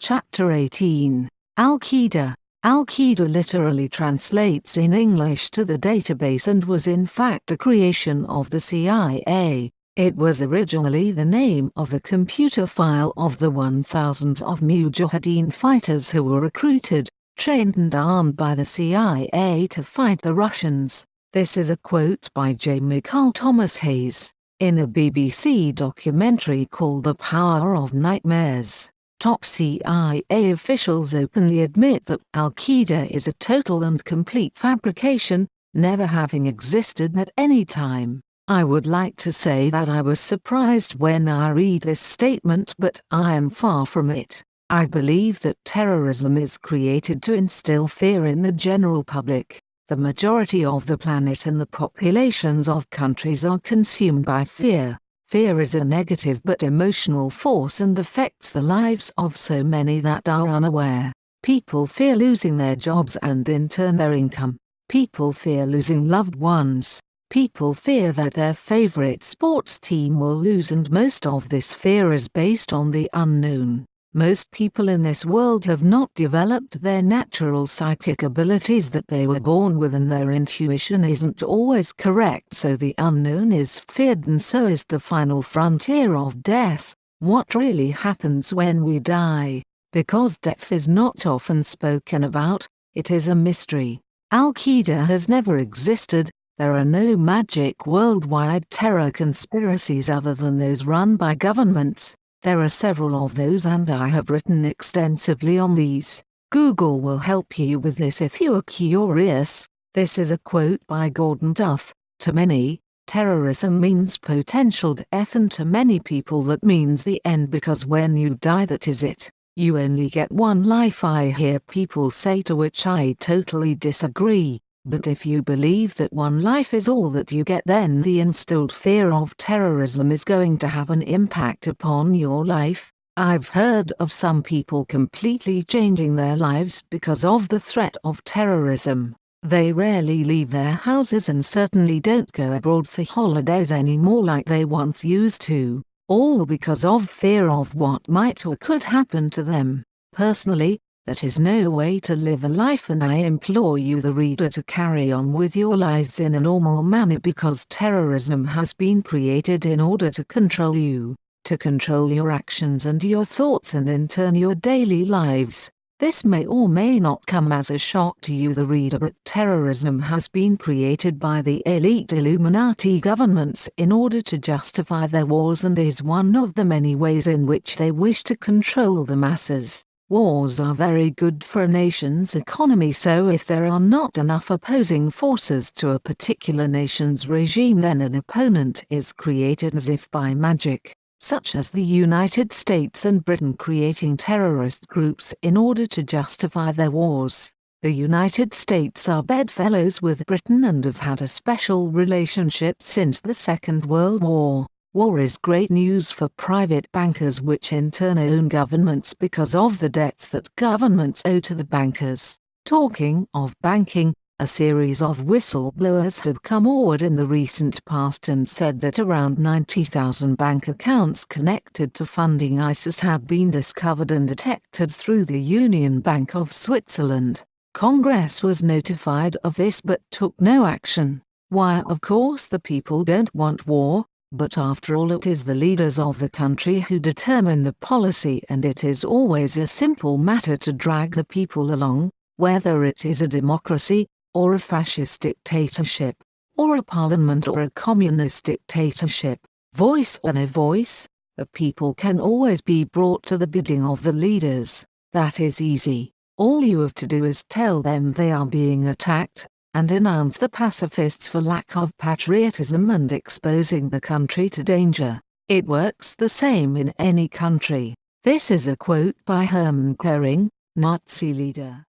Chapter 18. Al-Qaeda. Al-Qaeda literally translates in English to the database and was in fact a creation of the CIA. It was originally the name of the computer file of the 1,000s of Mujahedeen fighters who were recruited, trained and armed by the CIA to fight the Russians. This is a quote by J. McCall Thomas Hayes, in a BBC documentary called The Power of Nightmares. Top CIA officials openly admit that Al-Qaeda is a total and complete fabrication, never having existed at any time. I would like to say that I was surprised when I read this statement, but I am far from it. I believe that terrorism is created to instill fear in the general public. The majority of the planet and the populations of countries are consumed by fear. Fear is a negative but emotional force and affects the lives of so many that are unaware. People fear losing their jobs and in turn their income. People fear losing loved ones. People fear that their favorite sports team will lose, and most of this fear is based on the unknown. Most people in this world have not developed their natural psychic abilities that they were born with, and their intuition isn't always correct, so the unknown is feared, and so is the final frontier of death. What really happens when we die? Because death is not often spoken about, it is a mystery. Al-Qaeda has never existed. There are no magic worldwide terror conspiracies other than those run by governments. There are several of those and I have written extensively on these. Google will help you with this if you are curious. This is a quote by Gordon Duff. To many, terrorism means potential death, and to many people that means the end, because when you die, that is it. You only get one life, I hear people say, to which I totally disagree. But if you believe that one life is all that you get, then the instilled fear of terrorism is going to have an impact upon your life. I've heard of some people completely changing their lives because of the threat of terrorism. They rarely leave their houses and certainly don't go abroad for holidays anymore like they once used to, all because of fear of what might or could happen to them. Personally, that is no way to live a life, and I implore you, the reader, to carry on with your lives in a normal manner, because terrorism has been created in order to control you, to control your actions and your thoughts and in turn your daily lives. This may or may not come as a shock to you, the reader, but terrorism has been created by the elite Illuminati governments in order to justify their wars, and is one of the many ways in which they wish to control the masses. Wars are very good for a nation's economy, so if there are not enough opposing forces to a particular nation's regime, then an opponent is created as if by magic, such as the United States and Britain creating terrorist groups in order to justify their wars. The United States are bedfellows with Britain and have had a special relationship since the Second World War. War is great news for private bankers, which in turn own governments because of the debts that governments owe to the bankers. Talking of banking, a series of whistleblowers have come forward in the recent past and said that around 90,000 bank accounts connected to funding ISIS had been discovered and detected through the Union Bank of Switzerland. Congress was notified of this but took no action. Why? Of course the people don't want war. But after all, it is the leaders of the country who determine the policy, and it is always a simple matter to drag the people along, whether it is a democracy, or a fascist dictatorship, or a parliament or a communist dictatorship. Voice or no voice, the people can always be brought to the bidding of the leaders. That is easy. All you have to do is tell them they are being attacked, and denounce the pacifists for lack of patriotism and exposing the country to danger. It works the same in any country. This is a quote by Hermann Goering, Nazi leader.